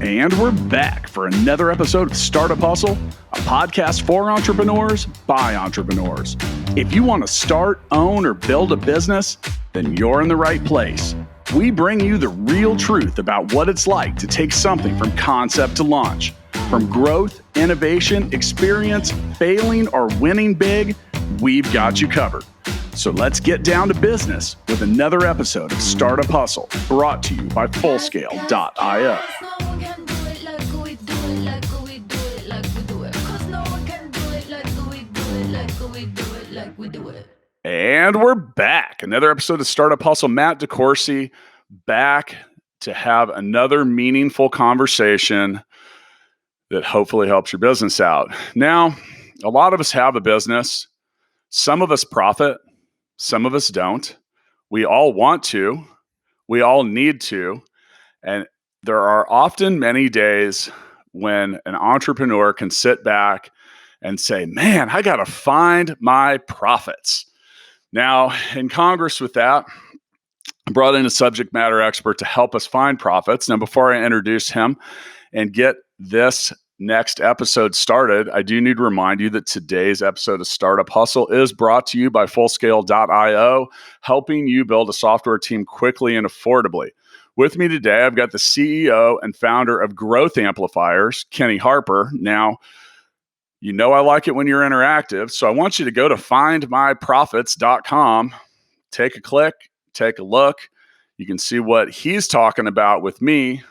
And we're back for another episode of Startup Hustle, a podcast for entrepreneurs by entrepreneurs. If you want to start, own, or build a business, then you're in the right place. We bring you the real truth about what it's like to take something from concept to launch. From growth, innovation, experience, failing, or winning big, we've got you covered. So let's get down to business with another episode of Startup Hustle, brought to you by Fullscale.io. And we're back. Another episode of Startup Hustle. Matt DeCoursey back to have another meaningful conversation that hopefully helps your business out. Now, a lot of us have a business. Some of us profit. Some of us don't. We all want to. We all need to. And there are often many days when an entrepreneur can sit back and say, man, I got to find my profits. Now, in Congress with that, I brought in a subject matter expert to help us find profits. Now, before I introduce him and get this next episode started, I do need to remind you that today's episode of Startup Hustle is brought to you by Fullscale.io, helping you build a software team quickly and affordably. With me today, I've got the CEO and founder of Growth Amplifiers, Kenny Harper. Now, you know I like it when you're interactive, so I want you to go to findmyprofits.com, take a click, take a look. You can see what he's talking about with me.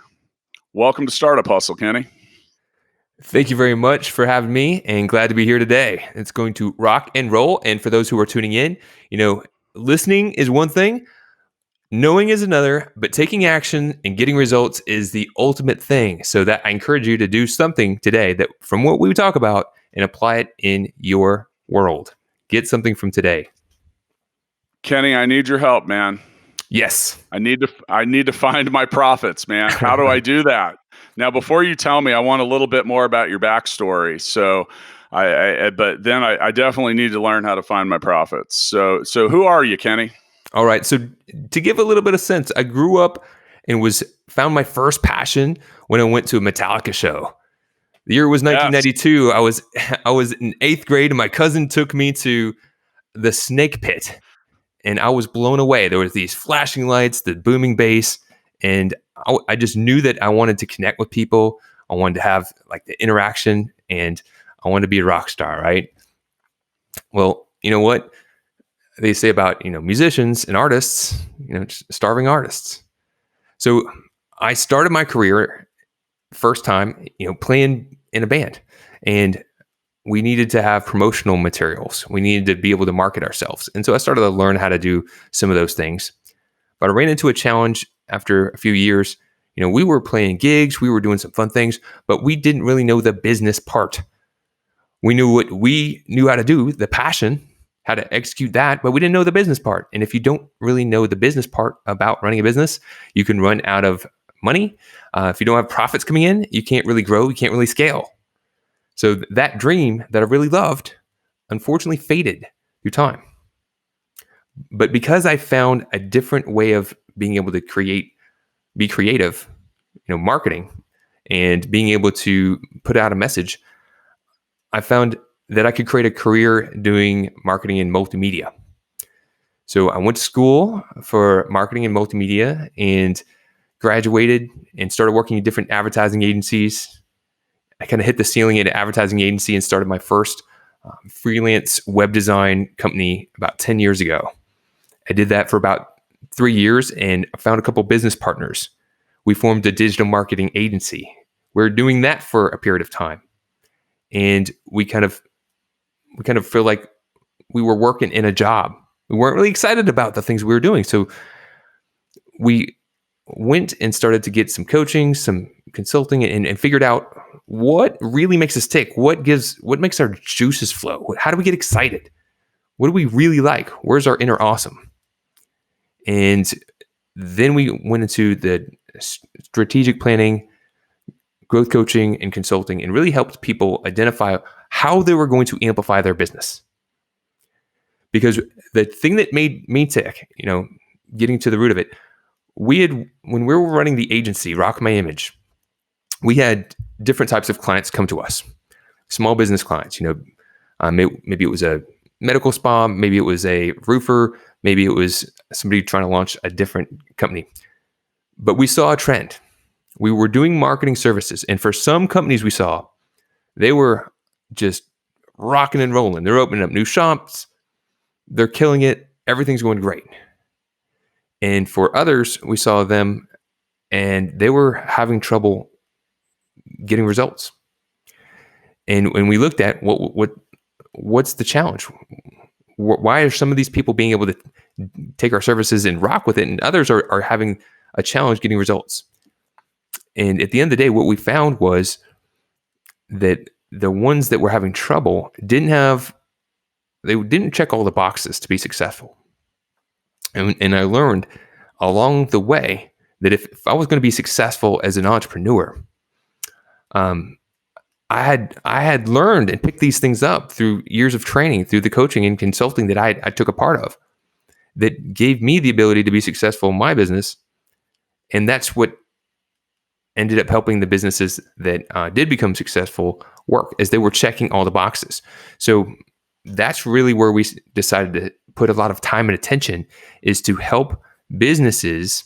Welcome to Startup Hustle, Kenny. Thank you very much for having me, and glad to be here today. It's going to rock and roll. And for those who are tuning in, listening is one thing, knowing is another, but taking action and getting results is the ultimate thing. So that I encourage you to do something today that from what we talk about and apply it in your world. Get something from today. Kenny, I need your help, man. Yes. I need to find my profits, man. How do I do that? Now, before you tell me, I want a little bit more about your backstory. So, but then I definitely need to learn how to find my profits. So who are you, Kenny? All right. So to give a little bit of sense, I grew up and found my first passion when I went to a Metallica show. The year was 1992. Yes. I was in 8th grade, and my cousin took me to the Snake Pit, and I was blown away. There was these flashing lights, the booming bass, and I just knew that I wanted to connect with people. I wanted to have like the interaction, and I wanted to be a rock star, right? Well, you know what they say about, musicians and artists, starving artists. So I started my career first time, playing in a band, and we needed to have promotional materials. We needed to be able to market ourselves. And so I started to learn how to do some of those things. But I ran into a challenge after a few years. We were playing gigs, we were doing some fun things, but we didn't really know the business part. We knew what we knew how to do, the passion, how to execute that, but we didn't know the business part. And if you don't really know the business part about running a business, you can run out of money. If you don't have profits coming in, you can't really grow, you can't really scale. So that dream that I really loved, unfortunately faded through time. But because I found a different way of being able to be creative, marketing, and being able to put out a message, I found that I could create a career doing marketing and multimedia. So I went to school for marketing and multimedia and graduated and started working in different advertising agencies. I kind of hit the ceiling at an advertising agency and started my first freelance web design company about 10 years ago. I did that for about 3 years and I found a couple business partners. We formed a digital marketing agency. We were doing that for a period of time. And we kind of feel like we were working in a job. We weren't really excited about the things we were doing. So we went and started to get some coaching, some consulting, and figured out what really makes us tick. What makes our juices flow? How do we get excited? What do we really like? Where's our inner awesome? And then we went into the strategic planning, growth coaching, and consulting, and really helped people identify how they were going to amplify their business. Because the thing that made me tick, getting to the root of it, when we were running the agency, Rock My Image, we had different types of clients come to us, small business clients. Maybe it was a medical spa, maybe it was a roofer, maybe it was somebody trying to launch a different company. But we saw a trend. We were doing marketing services, and for some companies we saw, they were just rocking and rolling. They're opening up new shops. They're killing it. Everything's going great. And for others, we saw them and they were having trouble getting results. And when we looked at what's the challenge? Why are some of these people being able to take our services and rock with it, and others are having a challenge getting results? And at the end of the day, what we found was that the ones that were having trouble didn't check all the boxes to be successful. And I learned along the way that if I was going to be successful as an entrepreneur, I had learned and picked these things up through years of training, through the coaching and consulting that I took a part of, that gave me the ability to be successful in my business. And that's what ended up helping the businesses that did become successful work, as they were checking all the boxes. So that's really where we decided to put a lot of time and attention, is to help businesses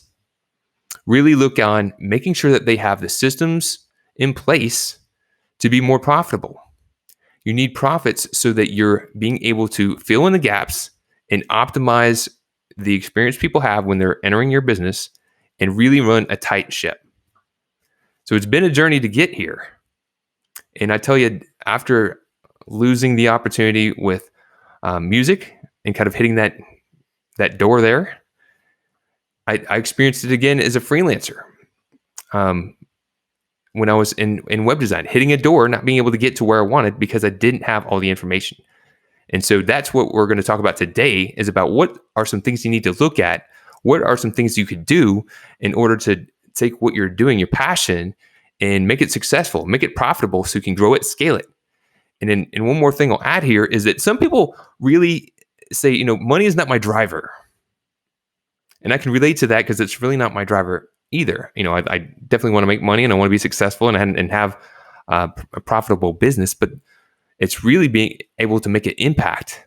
really look on making sure that they have the systems in place to be more profitable. You need profits so that you're being able to fill in the gaps and optimize the experience people have when they're entering your business and really run a tight ship. So it's been a journey to get here. And I tell you, after losing the opportunity with music and kind of hitting that door there, I experienced it again as a freelancer. When I was in web design, hitting a door, not being able to get to where I wanted because I didn't have all the information. And so that's what we're going to talk about today, is about what are some things you need to look at. What are some things you could do in order to take what you're doing, your passion, and make it successful, make it profitable so you can grow it, scale it. And then, and one more thing I'll add here is that some people really say, money is not my driver. And I can relate to that because it's really not my driver either. I definitely want to make money and I want to be successful and have a profitable business, but it's really being able to make an impact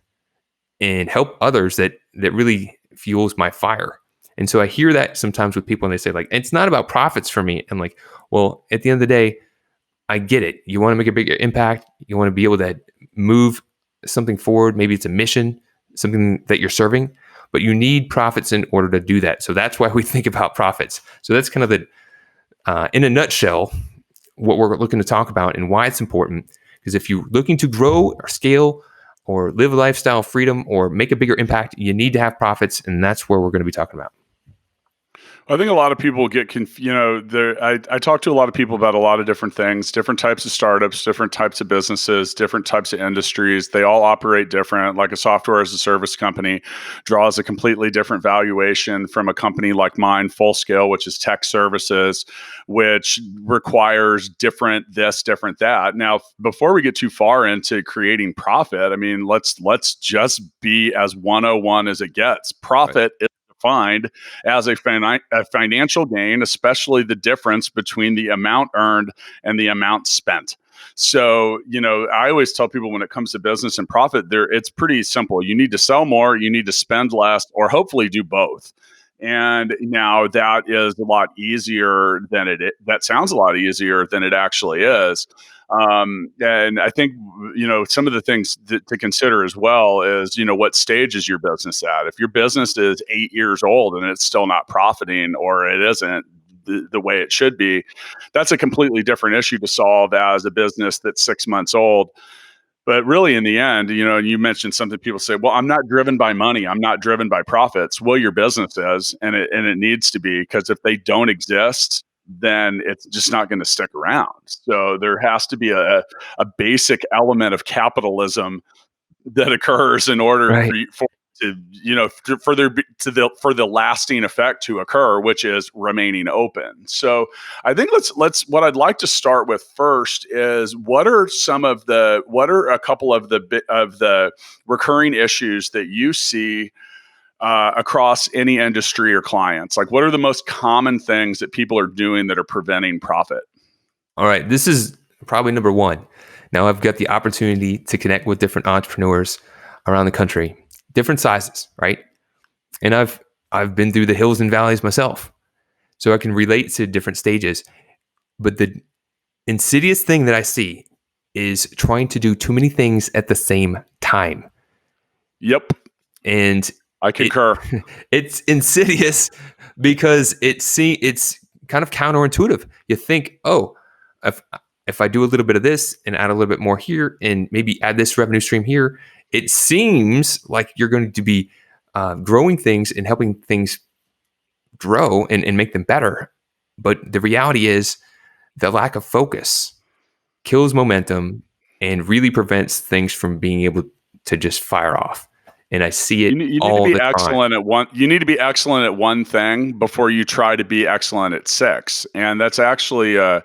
and help others that really fuels my fire. And so I hear that sometimes with people and they say, like, it's not about profits for me. I'm like, well, at the end of the day, I get it. You want to make a bigger impact. You want to be able to move something forward. Maybe it's a mission, something that you're serving, but you need profits in order to do that. So that's why we think about profits. So that's kind of in a nutshell, what we're looking to talk about and why it's important. Because if you're looking to grow or scale or live a lifestyle of freedom or make a bigger impact, you need to have profits. And that's where we're going to be talking about. I think a lot of people get confused. I talk to a lot of people about a lot of different things, different types of startups, different types of businesses, different types of industries. They all operate different. Like a software as a service company draws a completely different valuation from a company like mine, Full Scale, which is tech services, which requires different this, different that. Now, before we get too far into creating profit, I mean, let's just be as 101 as it gets. Profit is defined as a financial gain, especially the difference between the amount earned and the amount spent. So, I always tell people when it comes to business and profit, it's pretty simple. You need to sell more, you need to spend less, or hopefully do both. And now that is a lot easier than that sounds a lot easier than it actually is. And I think, some of the things to consider as well is, what stage is your business at? If your business is 8 years old and it's still not profiting, or it isn't the way it should be, that's a completely different issue to solve as a business that's 6 months old. But really, in the end, you mentioned something. People say, well, I'm not driven by money. I'm not driven by profits. Well, your business is, and it needs to be, because if they don't exist, then it's just not going to stick around. So there has to be a basic element of capitalism that occurs in order for the lasting effect to occur, which is remaining open. So I think let's what I'd like to start with first is what are a couple of the recurring issues that you see across any industry or clients? Like, what are the most common things that people are doing that are preventing profit? All right, this is probably number one. Now I've got the opportunity to connect with different entrepreneurs around the country, different sizes, right? And I've been through the hills and valleys myself, so I can relate to different stages. But the insidious thing that I see is trying to do too many things at the same time. Yep. And I concur. it's insidious because it's kind of counterintuitive. You think, oh, if I do a little bit of this and add a little bit more here and maybe add this revenue stream here, it seems like you're going to be growing things and helping things grow and make them better. But the reality is the lack of focus kills momentum and really prevents things from being able to just fire off. And I see it You need to all be the time. excellent at one. You need to be excellent at one thing before you try to be excellent at six, and that's actually a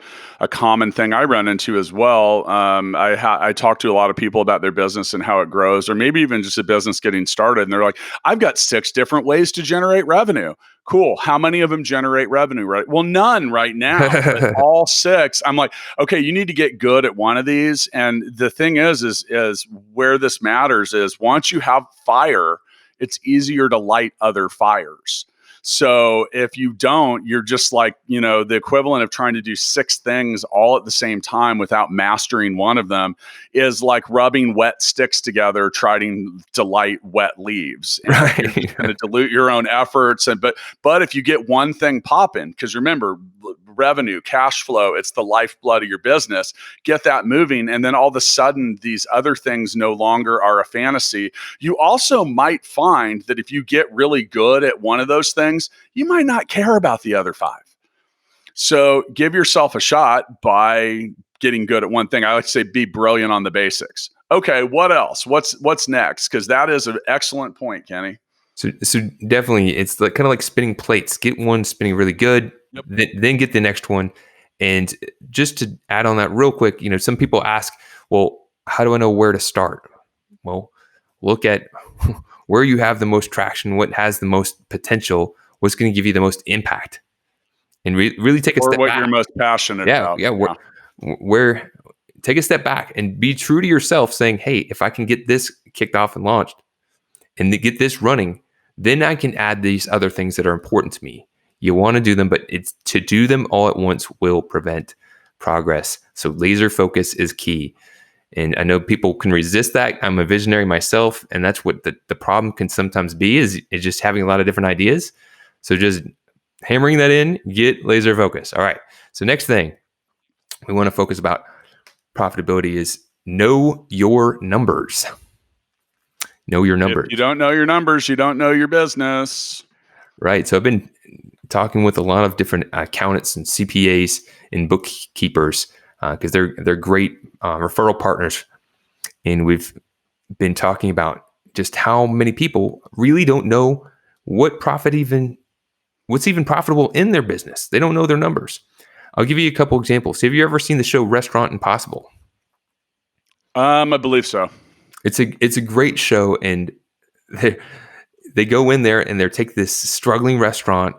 common thing I run into as well. I talk to a lot of people about their business and how it grows, or maybe even just a business getting started, and they're like, "I've got 6 different ways to generate revenue." Cool. How many of them generate revenue? Right? Well, none right now. But all 6. I'm like, okay, you need to get good at one of these. And the thing is where this matters is once you have fire, it's easier to light other fires. So if you don't, you're just like, the equivalent of trying to do 6 things all at the same time without mastering one of them is like rubbing wet sticks together, trying to light wet leaves. And Right. you're just going to dilute your own efforts. But if you get one thing popping, because remember, revenue, cash flow, it's the lifeblood of your business, get that moving. And then all of a sudden, these other things no longer are a fantasy. You also might find that if you get really good at one of those things, you might not care about the other 5. So give yourself a shot by getting good at one thing. I like to say be brilliant on the basics. Okay, what else? What's next? Because that is an excellent point, Kenny. So definitely, it's kind of like spinning plates. Get one spinning really good, Yep. then get the next one. And just to add on that real quick, some people ask, well, how do I know where to start? Well, look at where you have the most traction, what has the most potential, what's going to give you the most impact, and really take a step back. Or what you're most passionate about. Yeah. Where take a step back and be true to yourself, saying, hey, if I can get this kicked off and launched and get this running, then I can add these other things that are important to me. You want to do them, but it's to do them all at once will prevent progress. So laser focus is key. And I know people can resist that. I'm a visionary myself, and that's what the problem can sometimes be is just having a lot of different ideas. So just hammering that in, get laser focus. All right. So next thing we want to focus about profitability is know your numbers. Know your numbers. If you don't know your numbers, you don't know your business. Right. So I've been talking with a lot of different accountants and CPAs and bookkeepers because they're great referral partners. And we've been talking about just how many people really don't know what's even profitable in their business. They don't know their numbers. I'll give you a couple examples. Have you ever seen the show Restaurant Impossible? I believe so. It's a great show, and they go in there and they take this struggling restaurant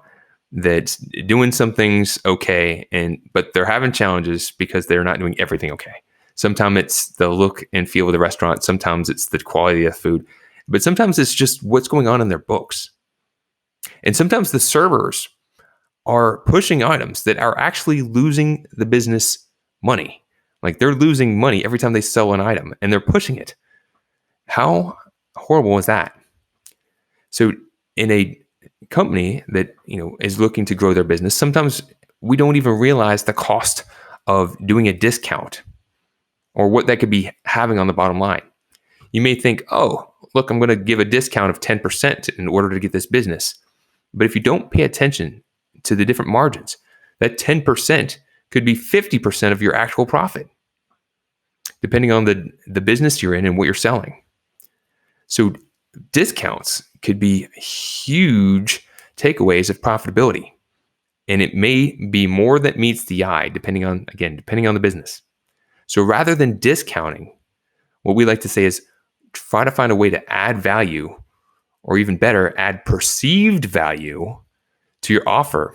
that's doing some things okay, but they're having challenges because they're not doing everything okay. Sometimes it's the look and feel of the restaurant. Sometimes it's the quality of the food, but sometimes it's just what's going on in their books. And sometimes the servers are pushing items that are actually losing the business money. Like they're losing money every time they sell an item and they're pushing it. How horrible is that? So in a company that is looking to grow their business, sometimes we don't even realize the cost of doing a discount or what that could be having on the bottom line. You may think, oh, look, I'm going to give a discount of 10% in order to get this business. But if you don't pay attention to the different margins, that 10% could be 50% of your actual profit, depending on the business you're in and what you're selling. So discounts could be huge takeaways of profitability. And it may be more that meets the eye, depending on the business. So rather than discounting, what we like to say is try to find a way to add value, or even better, add perceived value to your offer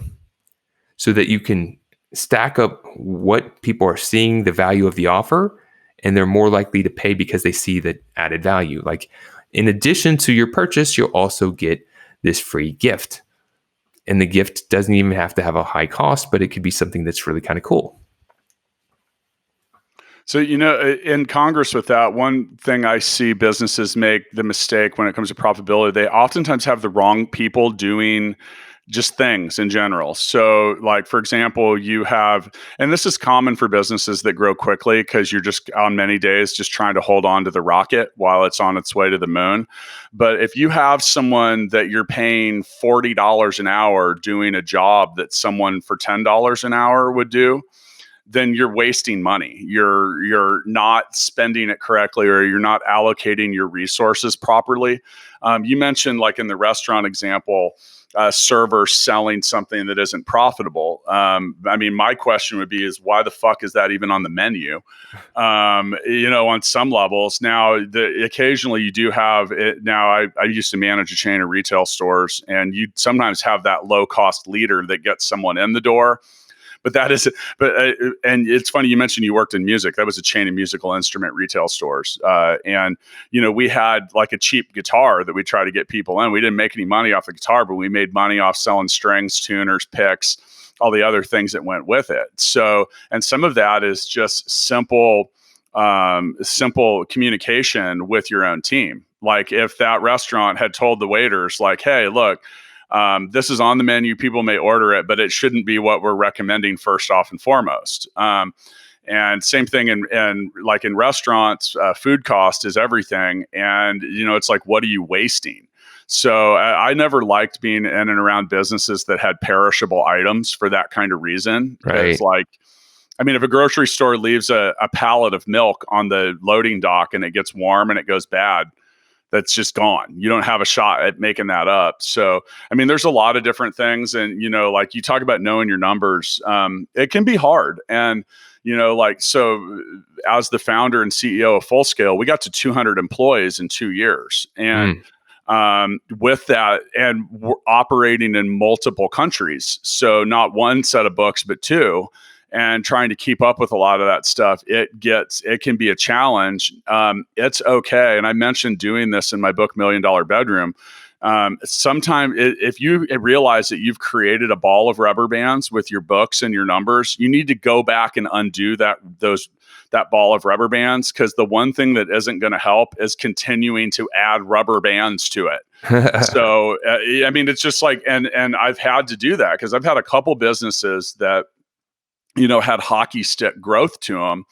so that you can stack up what people are seeing the value of the offer, and they're more likely to pay because they see the added value. Like, in addition to your purchase, you'll also get this free gift. And the gift doesn't even have to have a high cost, but it could be something that's really kind of cool. So, in Congress with that, one thing I see businesses make the mistake when it comes to profitability, they oftentimes have the wrong people doing just things in general. So, like, for example, you have, and this is common for businesses that grow quickly because you're just on many days just trying to hold on to the rocket while it's on its way to the moon. But if you have someone that you're paying $40 an hour doing a job that someone for $10 an hour would do, then you're wasting money. You're not spending it correctly, or you're not allocating your resources properly. You mentioned, like in the restaurant example, server selling something that isn't profitable. I mean, my question would be is why the fuck is that even on the menu? On some levels. Now, occasionally you do have it. Now, I used to manage a chain of retail stores, and you sometimes have that low cost leader that gets someone in the door. But and it's funny you mentioned you worked in music. That was a chain of musical instrument retail stores. And we had like a cheap guitar that we try to get people in. We didn't make any money off the guitar, but we made money off selling strings, tuners, picks, all the other things that went with it. So, and some of that is just simple communication with your own team. Like if that restaurant had told the waiters like, hey, look, this is on the menu. People may order it, but it shouldn't be what we're recommending first off and foremost. And same thing in restaurants, food cost is everything. And, it's like, what are you wasting? So I never liked being in and around businesses that had perishable items for that kind of reason. Right. It's like, I mean, if a grocery store leaves a pallet of milk on the loading dock and it gets warm and it goes bad, that's just gone. You don't have a shot at making that up. So, I mean, there's a lot of different things. And, like you talk about knowing your numbers, it can be hard. And, so as the founder and CEO of Full Scale, we got to 200 employees in 2 years. And with that, and we're operating in multiple countries. So not one set of books, but two. And trying to keep up with a lot of that stuff, it can be a challenge. It's okay. And I mentioned doing this in my book, $1 Million Bedroom. Sometimes if you realize that you've created a ball of rubber bands with your books and your numbers, you need to go back and undo that ball of rubber bands. Because the one thing that isn't going to help is continuing to add rubber bands to it. So, I mean, it's just like, and I've had to do that because I've had a couple businesses that, had hockey stick growth to them.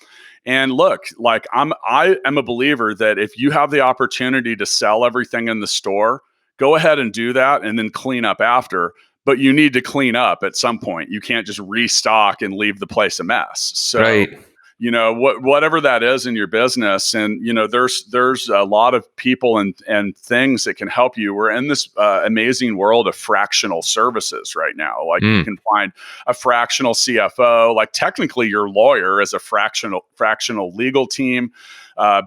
And look, like I am a believer that if you have the opportunity to sell everything in the store, go ahead and do that and then clean up after. But you need to clean up at some point. You can't just restock and leave the place a mess. So, right. Whatever that is in your business, and there's a lot of people and things that can help you. We're in this amazing world of fractional services right now. Like you can find a fractional CFO. Like technically, your lawyer is a fractional legal team.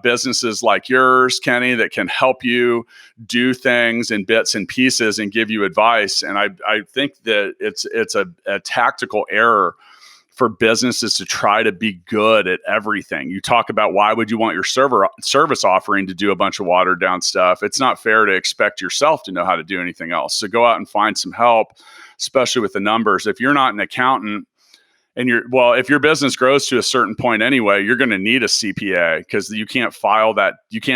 Businesses like yours, Kenny, that can help you do things in bits and pieces and give you advice. And I think that it's a tactical error for businesses to try to be good at everything. You talk about why would you want your service offering to do a bunch of watered down stuff? It's not fair to expect yourself to know how to do anything else. So go out and find some help, especially with the numbers. If you're not an accountant and if your business grows to a certain point anyway, you're going to need a CPA because you can't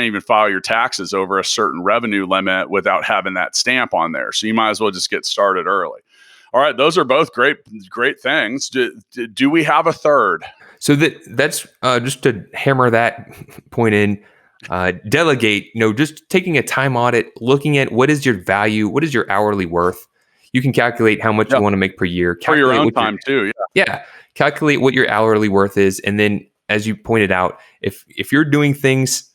even file your taxes over a certain revenue limit without having that stamp on there. So you might as well just get started early. All right, those are both great things. Do we have a third? So that's just to hammer that point in. Delegate. Just taking a time audit, looking at what is your value, what is your hourly worth. You can calculate how much you want to make per year. For your own time too. Yeah. Calculate what your hourly worth is, and then, as you pointed out, if you're doing things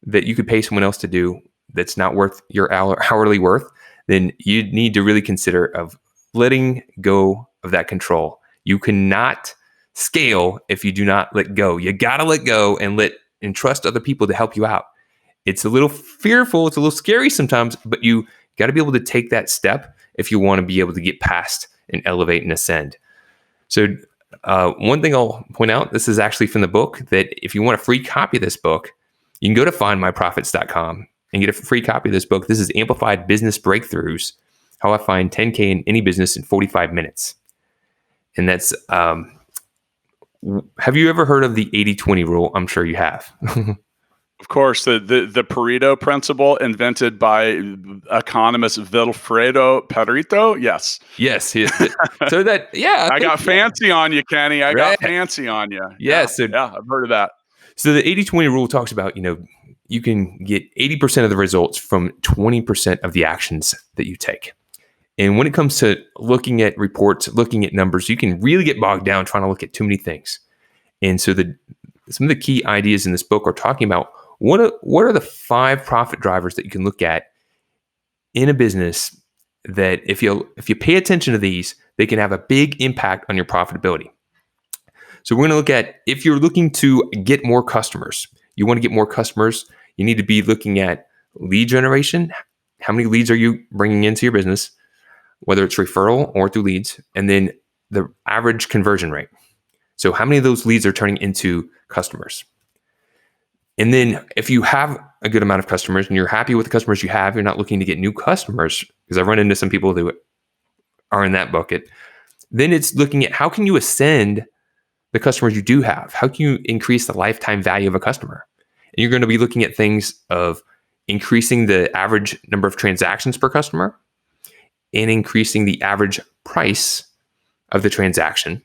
that you could pay someone else to do that's not worth your hourly worth, then you need to really consider of letting go of that control. You cannot scale if you do not let go. You got to let go and trust other people to help you out. It's a little fearful. It's a little scary sometimes, but you got to be able to take that step if you want to be able to get past and elevate and ascend. So One thing I'll point out, this is actually from the book, that if you want a free copy of this book, you can go to findmyprofits.com and get a free copy of this book. This is Amplified Business Breakthroughs, How I Find 10K in Any Business in 45 Minutes. And that's, have you ever heard of the 80-20 rule? I'm sure you have. Of course, the Pareto principle invented by economist Vilfredo Pareto. Yes. Yes. So that, yeah. I got fancy on you, Kenny. I got fancy on you. Yeah. I've heard of that. So the 80-20 rule talks about, you can get 80% of the results from 20% of the actions that you take. And when it comes to looking at reports, looking at numbers, you can really get bogged down trying to look at too many things. And so some of the key ideas in this book are talking about what are the 5 profit drivers that you can look at in a business that if you pay attention to these, they can have a big impact on your profitability. So we're going to look at, if you're looking to get more customers, you want to get more customers, you need to be looking at lead generation. How many leads are you bringing into your business, whether it's referral or through leads, and then the average conversion rate. So how many of those leads are turning into customers? And then if you have a good amount of customers and you're happy with the customers you have, you're not looking to get new customers, because I've run into some people who are in that bucket. Then it's looking at how can you ascend the customers you do have? How can you increase the lifetime value of a customer? And you're going to be looking at things of increasing the average number of transactions per customer and increasing the average price of the transaction.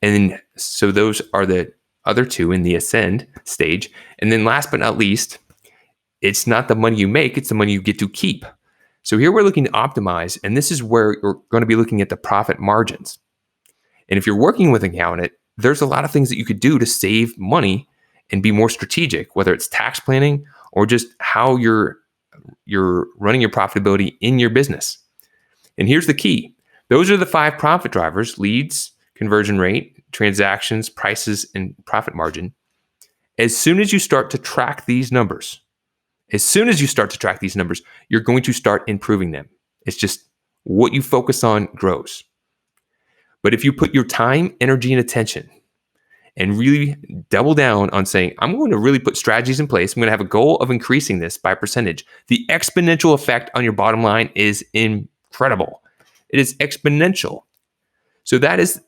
And so those are the other 2 in the ascend stage. And then last but not least, it's not the money you make, it's the money you get to keep. So here we're looking to optimize, and this is where you're going to be looking at the profit margins. And if you're working with an accountant, there's a lot of things that you could do to save money and be more strategic, whether it's tax planning or just how you're running your profitability in your business. And here's the key. Those are the 5 profit drivers: leads, conversion rate, transactions, prices, and profit margin. As soon as you start to track these numbers, you're going to start improving them. It's just what you focus on grows. But if you put your time, energy, and attention and really double down on saying, I'm going to really put strategies in place, I'm going to have a goal of increasing this by percentage, the exponential effect on your bottom line is incredible. It is exponential. So that is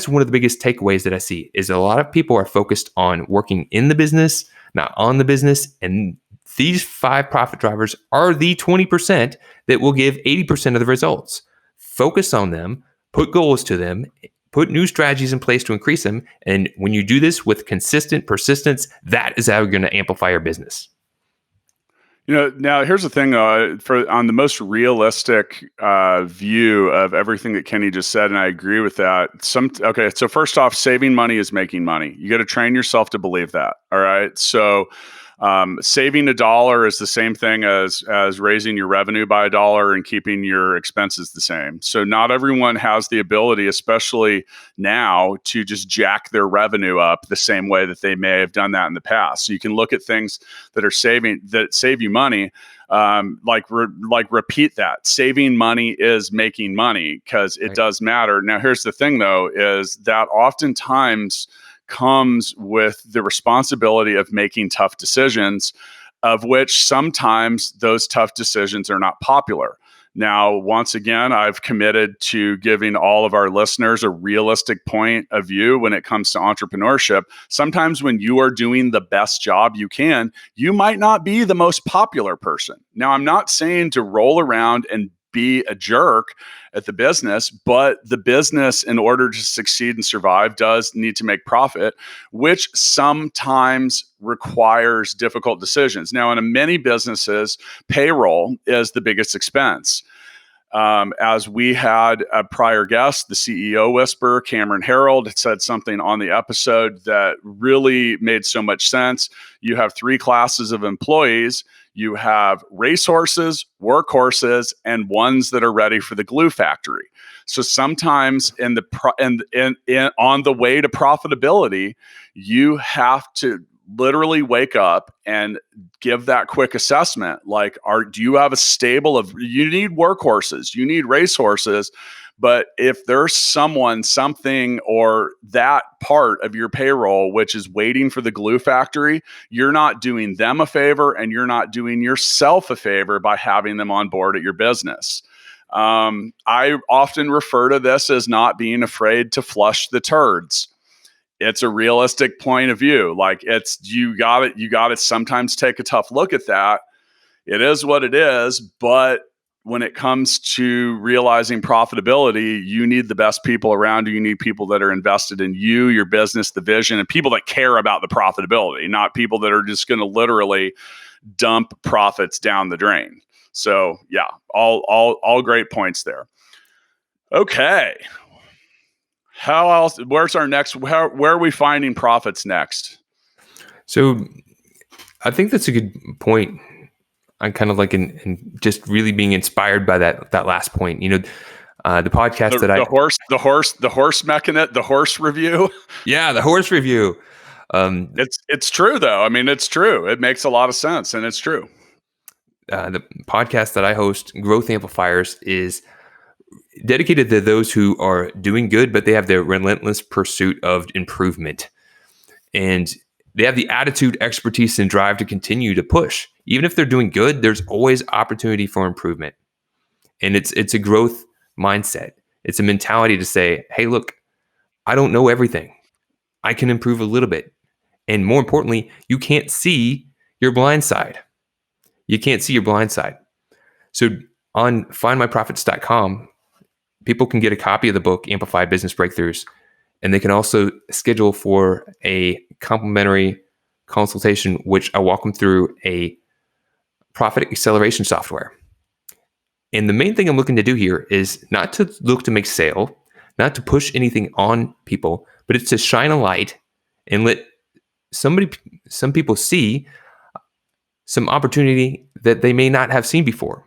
one of the biggest takeaways that I see, is a lot of people are focused on working in the business, not on the business. And these 5 profit drivers are the 20% that will give 80% of the results. Focus on them, put goals to them, put new strategies in place to increase them. And when you do this with consistent persistence, that is how you're going to amplify your business. Now here's the thing, on the most realistic view of everything that Kenny just said, and I agree with that. So first off, saving money is making money. You got to train yourself to believe that. All right. So saving $1 is the same thing as raising your revenue by $1 and keeping your expenses the same. So not everyone has the ability, especially now, to just jack their revenue up the same way that they may have done that in the past. So you can look at things that save you money. Repeat that. Saving money is making money, because it does matter. Now, here's the thing, though, is that oftentimes comes with the responsibility of making tough decisions, of which sometimes those tough decisions are not popular. Now, once again, I've committed to giving all of our listeners a realistic point of view when it comes to entrepreneurship. Sometimes when you are doing the best job you can, you might not be the most popular person. Now, I'm not saying to roll around and be a jerk at the business, but the business, in order to succeed and survive, does need to make profit, which sometimes requires difficult decisions. Now, in many businesses, payroll is the biggest expense. As we had a prior guest, the CEO whisperer, Cameron Harold, said something on the episode that really made so much sense. You have 3 classes of employees. You have racehorses, workhorses, and ones that are ready for the glue factory. So sometimes on the way to profitability, you have to literally wake up and give that quick assessment. Like, do you have a stable of, you need workhorses, you need racehorses, But if there's something, or that part of your payroll, which is waiting for the glue factory, you're not doing them a favor, and you're not doing yourself a favor by having them on board at your business. I often refer to this as not being afraid to flush the turds. It's a realistic point of view. Like, you got to sometimes take a tough look at that. It is what it is, but when it comes to realizing profitability, you need the best people around you. You need people that are invested in you, your business, the vision, and people that care about the profitability, not people that are just going to literally dump profits down the drain. So yeah, all great points there. Okay. How else? Where's our next? Where are we finding profits next? So I think that's a good point. I'm kind of like in just really being inspired by that last point. The podcast the horse review. Yeah, the horse review. It's true though. I mean, it's true. It makes a lot of sense, and it's true. The podcast that I host, Growth Amplifiers, is dedicated to those who are doing good, but they have their relentless pursuit of improvement. And they have the attitude, expertise, and drive to continue to push. Even if they're doing good, there's always opportunity for improvement. And it's a growth mindset. It's a mentality to say, hey, look, I don't know everything. I can improve a little bit. And more importantly, you can't see your blind side. You can't see your blind side. So on findmyprofits.com, people can get a copy of the book, Amplify Business Breakthroughs, and they can also schedule for a complimentary consultation, which I walk them through a profit acceleration software. And the main thing I'm looking to do here is not to look to make sale, not to push anything on people, but it's to shine a light and let some people see some opportunity that they may not have seen before.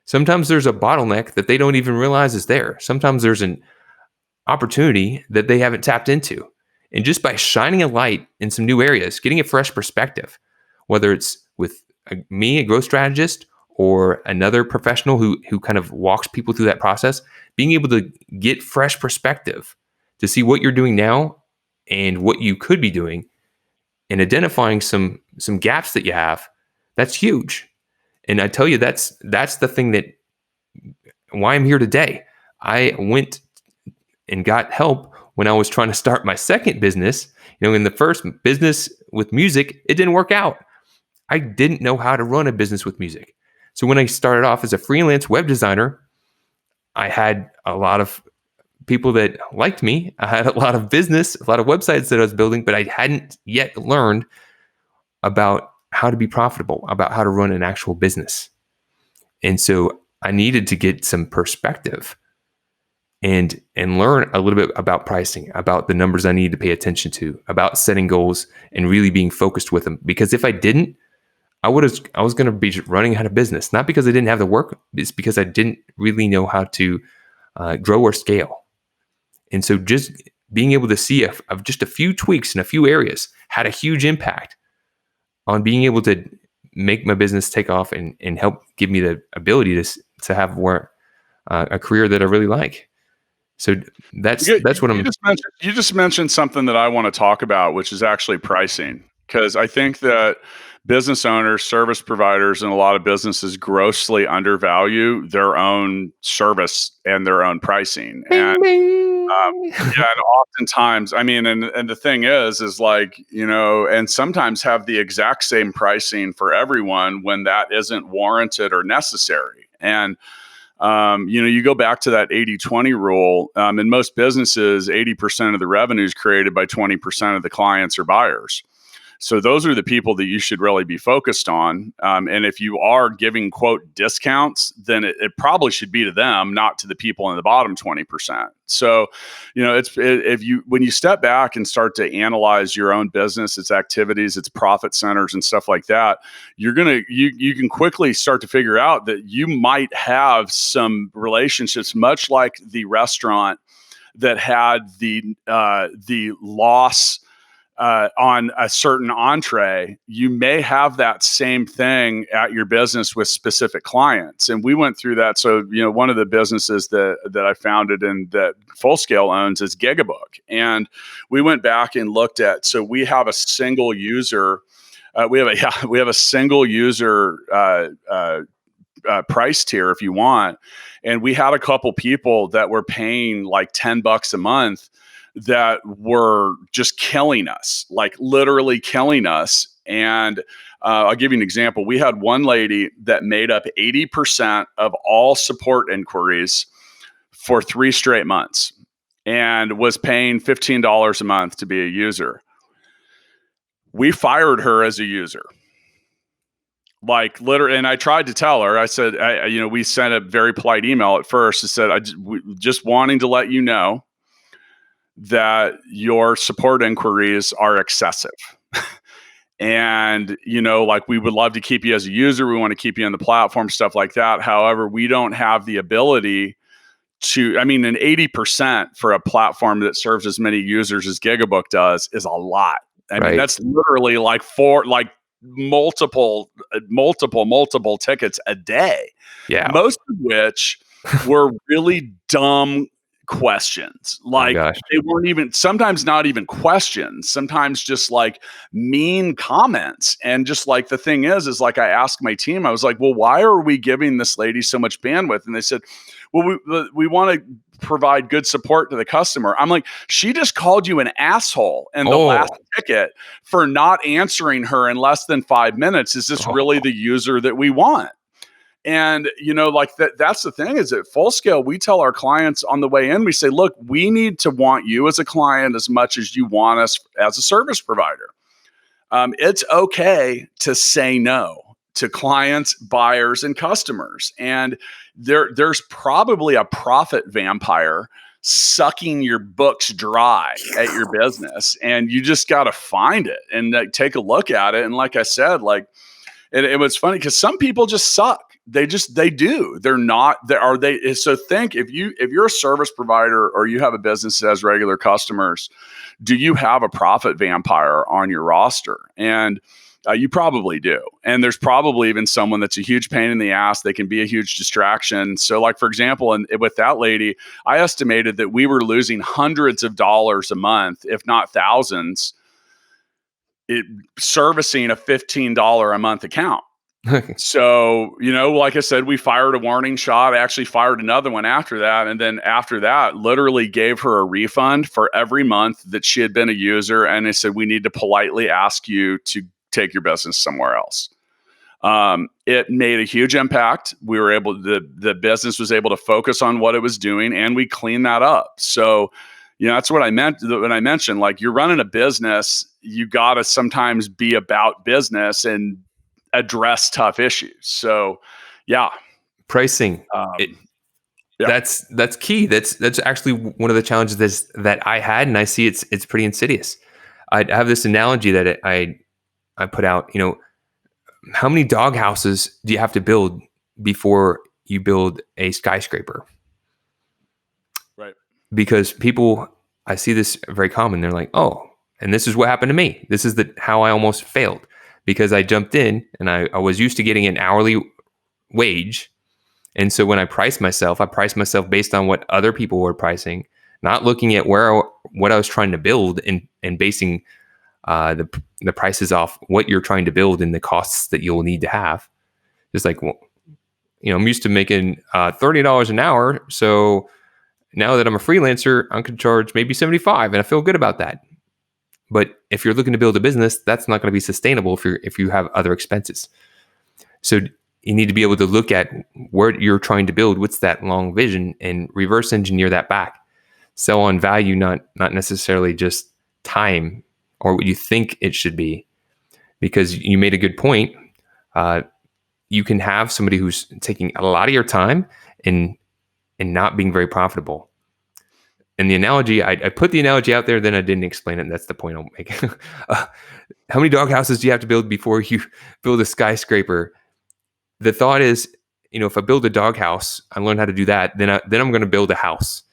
Sometimes there's a bottleneck that they don't even realize is there. Sometimes there's an opportunity that they haven't tapped into. And just by shining a light in some new areas, getting a fresh perspective, whether it's with me, a growth strategist, or another professional who kind of walks people through that process, being able to get fresh perspective to see what you're doing now and what you could be doing, and identifying some gaps that you have, that's huge. And I tell you, that's the thing that why I'm here today. I went and got help when I was trying to start my second business. In the first business with music, it didn't work out. I didn't know how to run a business with music. So when I started off as a freelance web designer, I had a lot of people that liked me. I had a lot of business, a lot of websites that I was building, but I hadn't yet learned about how to be profitable, about how to run an actual business. And so I needed to get some perspective and learn a little bit about pricing, about the numbers I need to pay attention to, about setting goals and really being focused with them. Because if I didn't, I was going to be running out of business, not because I didn't have the work, it's because I didn't really know how to grow or scale. And so just being able to see of just a few tweaks in a few areas had a huge impact on being able to make my business take off and help give me the ability to have a career that I really like. So that's what I'm. You just mentioned something that I want to talk about, which is actually pricing, because I think that business owners, service providers, and a lot of businesses grossly undervalue their own service and their own pricing. And and oftentimes, I mean, and the thing is like, and sometimes have the exact same pricing for everyone when that isn't warranted or necessary. And you go back to that 80-20 rule. In most businesses, 80% of the revenue is created by 20% of the clients or buyers. So those are the people that you should really be focused on. And if you are giving, quote, discounts, then it probably should be to them, not to the people in the bottom 20%. So, when you step back and start to analyze your own business, its activities, its profit centers and stuff like that, you can quickly start to figure out that you might have some relationships, much like the restaurant that had the loss on a certain entree, you may have that same thing at your business with specific clients. And we went through that. So, one of the businesses that I founded and that Full Scale owns is Gigabook. And we went back and looked at, so we have a single user, we have a single user price tier if you want. And we had a couple people that were paying like $10 a month that were just killing us, like literally killing us. And I'll give you an example. We had one lady that made up 80% of all support inquiries for 3 straight months and was paying $15 a month to be a user. We fired her as a user. Like literally, and I tried to tell her, I said, we sent a very polite email at first. It said, just wanting to let you know that your support inquiries are excessive. And, like we would love to keep you as a user. We want to keep you on the platform, stuff like that. However, we don't have the ability to, an 80% for a platform that serves as many users as Gigabook does is a lot. I mean, that's literally like multiple tickets a day. Yeah. Most of which were really dumb questions. Like they weren't even, sometimes not even questions, sometimes just like mean comments. And just like the thing is like I asked my team, I was like, well, why are we giving this lady so much bandwidth? And they said, well, we want to provide good support to the customer. I'm like, she just called you an asshole in the last ticket for not answering her in less than 5 minutes. Is this really the user that we want? And, like that's the thing is at Full Scale, we tell our clients on the way in, we say, look, we need to want you as a client as much as you want us as a service provider. It's okay to say no to clients, buyers, and customers. And there's probably a profit vampire sucking your books dry at your business. And you just got to find it and take a look at it. And like I said, it was funny because some people just suck. They do. They're not, are they? So think if you're a service provider or you have a business that has regular customers, do you have a profit vampire on your roster? And you probably do. And there's probably even someone that's a huge pain in the ass. They can be a huge distraction. So like, for example, with that lady, I estimated that we were losing hundreds of dollars a month, if not thousands, servicing a $15 a month account. So, like I said, we fired a warning shot. I actually fired another one after that. And then after that, literally gave her a refund for every month that she had been a user. And they said, we need to politely ask you to take your business somewhere else. It made a huge impact. We were the business was able to focus on what it was doing and we cleaned that up. So, that's what I meant when I mentioned, like you're running a business, you got to sometimes be about business and address tough issues. So yeah. Pricing. That's key. That's actually one of the challenges that I had. And I see it's pretty insidious. I have this analogy that I put out, how many dog houses do you have to build before you build a skyscraper? Right. Because I see this very common. They're like, oh, and this is what happened to me. This is how I almost failed. Because I jumped in and I was used to getting an hourly wage. And so when I priced myself based on what other people were pricing, not looking at what I was trying to build and basing the prices off what you're trying to build and the costs that you'll need to have. Just like, well, I'm used to making $30 an hour. So now that I'm a freelancer, I can charge maybe $75 and I feel good about that. But if you're looking to build a business, that's not going to be sustainable if you have other expenses. So you need to be able to look at what you're trying to build, what's that long vision, and reverse engineer that back. Sell on value, not necessarily just time or what you think it should be. Because you made a good point. You can have somebody who's taking a lot of your time and not being very profitable. And the analogy, I put the analogy out there, then I didn't explain it. And that's the point I'll make. How many dog houses do you have to build before you build a skyscraper? The thought is, if I build a dog house, I learn how to do that. Then I'm going to build a house.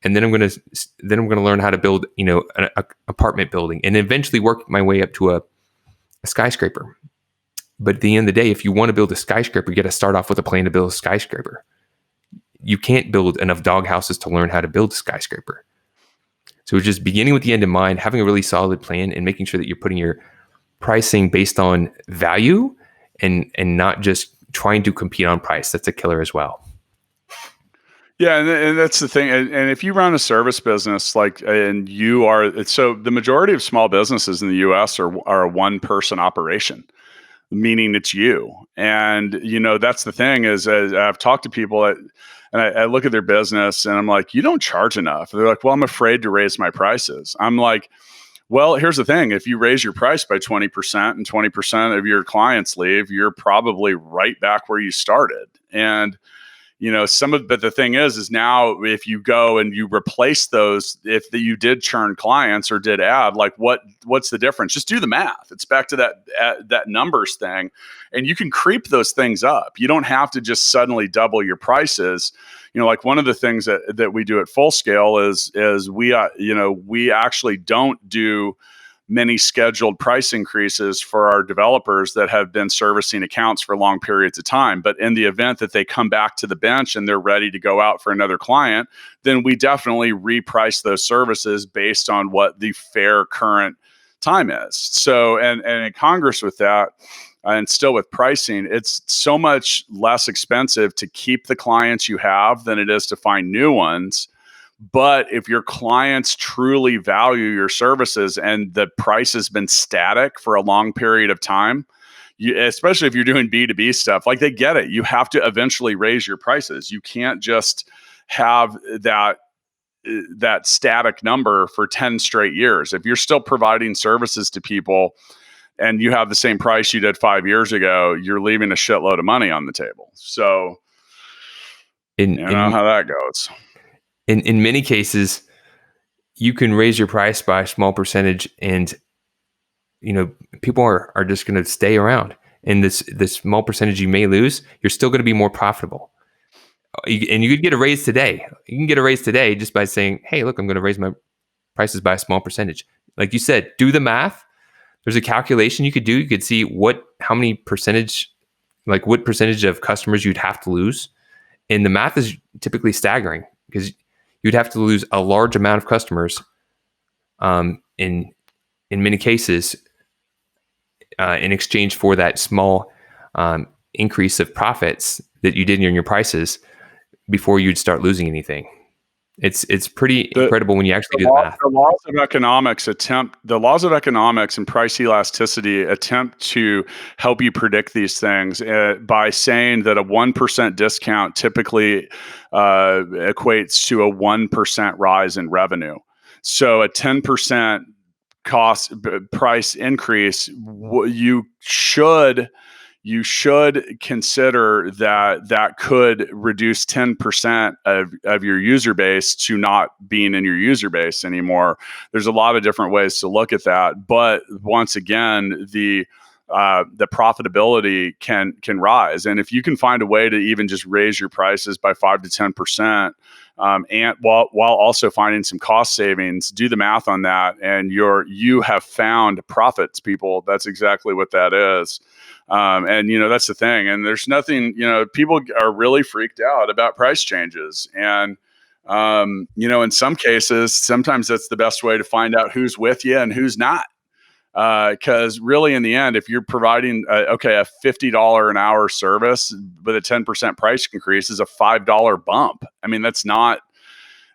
and then I'm going to learn how to build, an apartment building, and eventually work my way up to a skyscraper. But at the end of the day, if you want to build a skyscraper, you got to start off with a plan to build a skyscraper. You can't build enough doghouses to learn how to build a skyscraper. So it's just beginning with the end in mind, having a really solid plan, and making sure that you're putting your pricing based on value and not just trying to compete on price. That's a killer as well. Yeah, and that's the thing. And if you run a service business, and you are, so the majority of small businesses in the U.S. are a one-person operation, meaning it's you. And that's the thing is, I've talked to people and I look at their business and I'm like, you don't charge enough. They're like, well, I'm afraid to raise my prices. I'm like, well, here's the thing. If you raise your price by 20% and 20% of your clients leave, you're probably right back where you started. And but the thing is now if you go and you replace those, if you did churn clients or did add, like what's the difference? Just do the math. It's back to that numbers thing, and you can creep those things up. You don't have to just suddenly double your prices. Like one of the things that we do at Full Scale is we actually don't do many scheduled price increases for our developers that have been servicing accounts for long periods of time. But in the event that they come back to the bench and they're ready to go out for another client, then we definitely reprice those services based on what the fair current time is. So, and in Congress with that, and still with pricing, it's so much less expensive to keep the clients you have than it is to find new ones. But if your clients truly value your services and the price has been static for a long period of time, especially if you're doing B2B stuff, like they get it. You have to eventually raise your prices. You can't just have that static number for 10 straight years. If you're still providing services to people and you have the same price you did 5 years ago, you're leaving a shitload of money on the table. So you know how that goes. In many cases, you can raise your price by a small percentage, and people are just going to stay around. And this small percentage you may lose, you're still going to be more profitable. And you could get a raise today. You can get a raise today just by saying, "Hey, look, I'm going to raise my prices by a small percentage." Like you said, do the math. There's a calculation you could do. You could see what percentage of customers you'd have to lose, and the math is typically staggering because you'd have to lose a large amount of customers in many cases in exchange for that small increase of profits that you did in your prices before you'd start losing anything. It's pretty incredible when you actually do the math. The laws of economics and price elasticity attempt to help you predict these things by saying that a 1% discount typically equates to a 1% rise in revenue. So a 10% price increase, you should consider that could reduce 10% of your user base to not being in your user base anymore. There's a lot of different ways to look at that, but once again, the profitability can rise, and if you can find a way to even just raise your prices by 5 to 10%, and while also finding some cost savings, do the math on that, and you have found profits, people. That's exactly what that is. And that's the thing. And there's nothing, people are really freaked out about price changes. And, in some cases, sometimes that's the best way to find out who's with you and who's not. Because really, in the end, if you're providing a $50 an hour service with a 10% price increase is a $5 bump. I mean, that's not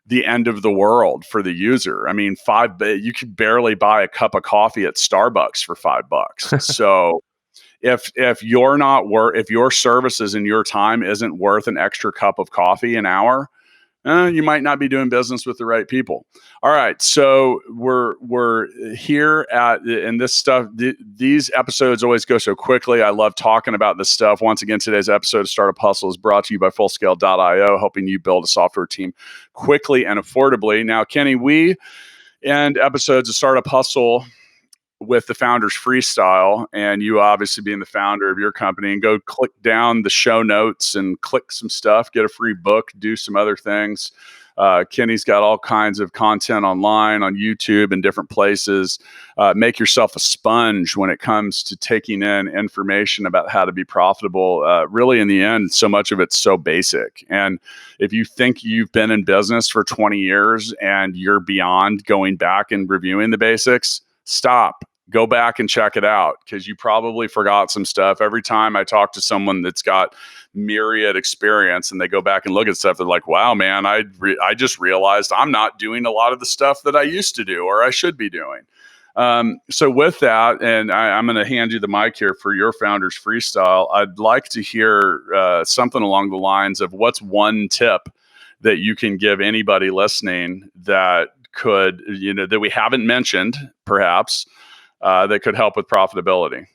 the end of the world for the user. I mean, you could barely buy a cup of coffee at Starbucks for $5. So if your services and your time isn't worth an extra cup of coffee an hour, you might not be doing business with the right people. All right, so we're here and this stuff. These episodes always go so quickly. I love talking about this stuff. Once again, today's episode of Startup Hustle is brought to you by Fullscale.io, helping you build a software team quickly and affordably. Now, Kenny, we end episodes of Startup Hustle with the founder's freestyle, and you obviously being the founder of your company, and go click down the show notes and click some stuff, get a free book, do some other things. Kenny's got all kinds of content online on YouTube and different places. Make yourself a sponge when it comes to taking in information about how to be profitable. Really, in the end, so much of it's so basic. And if you think you've been in business for 20 years and you're beyond going back and reviewing the basics, stop. Go back and check it out, because you probably forgot some stuff. Every time I talk to someone that's got myriad experience and they go back and look at stuff, they're like, wow, man, I just realized I'm not doing a lot of the stuff that I used to do or I should be doing. So with that, and I'm going to hand you the mic here for your Founders Freestyle, I'd like to hear something along the lines of what's one tip that you can give anybody listening that could, that we haven't mentioned, perhaps, that could help with profitability.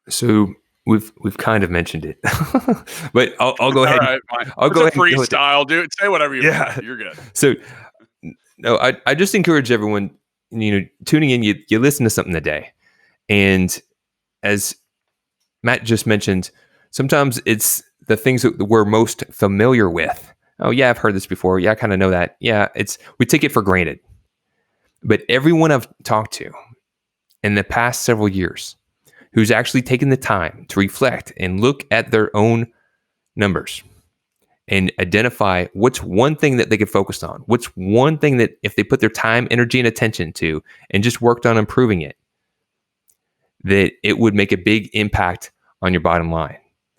So we've kind of mentioned it, but I'll go ahead. Right, fine. I'll go ahead. Freestyle, dude. Say whatever you want. You're good. So, no, I just encourage everyone, tuning in. You listen to something today, and as Matt just mentioned, sometimes it's the things that we're most familiar with. Oh yeah, I've heard this before. Yeah, I kind of know that. Yeah, we take it for granted. But everyone I've talked to in the past several years who's actually taken the time to reflect and look at their own numbers and identify what's one thing that they could focus on, what's one thing that if they put their time, energy, and attention to and just worked on improving it, that it would make a big impact on your bottom line.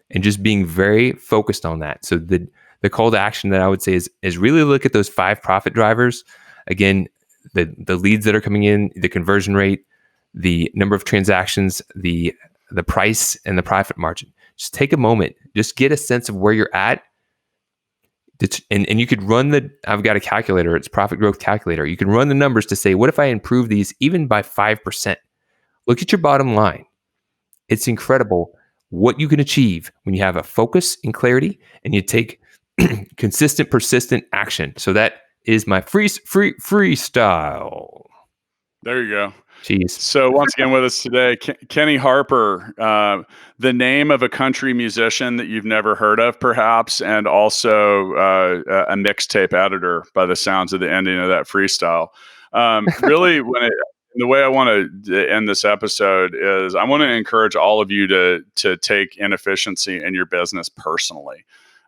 And just being very focused on that. So the call to action that I would say is really look at those 5 profit drivers. Again, the leads that are coming in, the conversion rate, the number of transactions, the price, and the profit margin. Just take a moment, just get a sense of where you're at. And you could run I've got a calculator, it's profit growth calculator. You can run the numbers to say, what if I improve these even by 5%? Look at your bottom line. It's incredible what you can achieve when you have a focus and clarity and you take consistent, persistent action. So that is my freestyle. There you go. Jeez. So once again with us today, Kenny Harper, the name of a country musician that you've never heard of, perhaps, and also a mixtape editor by the sounds of the ending of that freestyle. Really, the way I want to end this episode is I want to encourage all of you to take inefficiency in your business personally.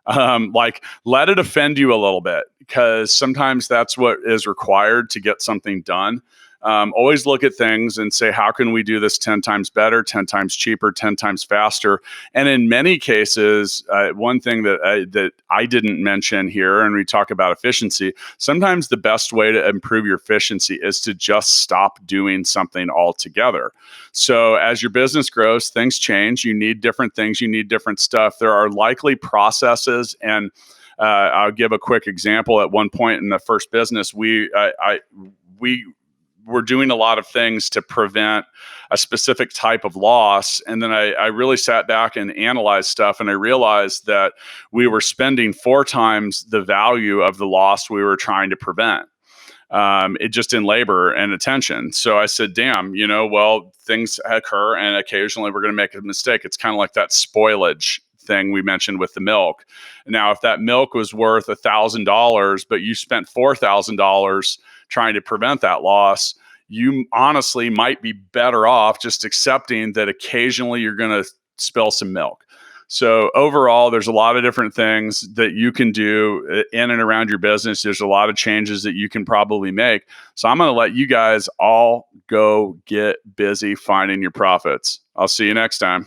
Let it offend you a little bit, because sometimes that's what is required to get something done. Always look at things and say, how can we do this 10 times better, 10 times cheaper, 10 times faster? And in many cases, one thing that I didn't mention here, and we talk about efficiency, sometimes the best way to improve your efficiency is to just stop doing something altogether. So as your business grows, things change. You need different things. You need different stuff. There are likely processes, and I'll give a quick example. At one point in the first business, we were doing a lot of things to prevent a specific type of loss. And then I really sat back and analyzed stuff, and I realized that we were spending 4 times the value of the loss we were trying to prevent. It just in labor and attention. So I said, damn, things occur and occasionally we're going to make a mistake. It's kind of like that spoilage thing we mentioned with the milk. Now, if that milk was worth $1,000, but you spent $4,000 trying to prevent that loss, you honestly might be better off just accepting that occasionally you're going to spill some milk. So overall, there's a lot of different things that you can do in and around your business. There's a lot of changes that you can probably make. So I'm going to let you guys all go get busy finding your profits. I'll see you next time.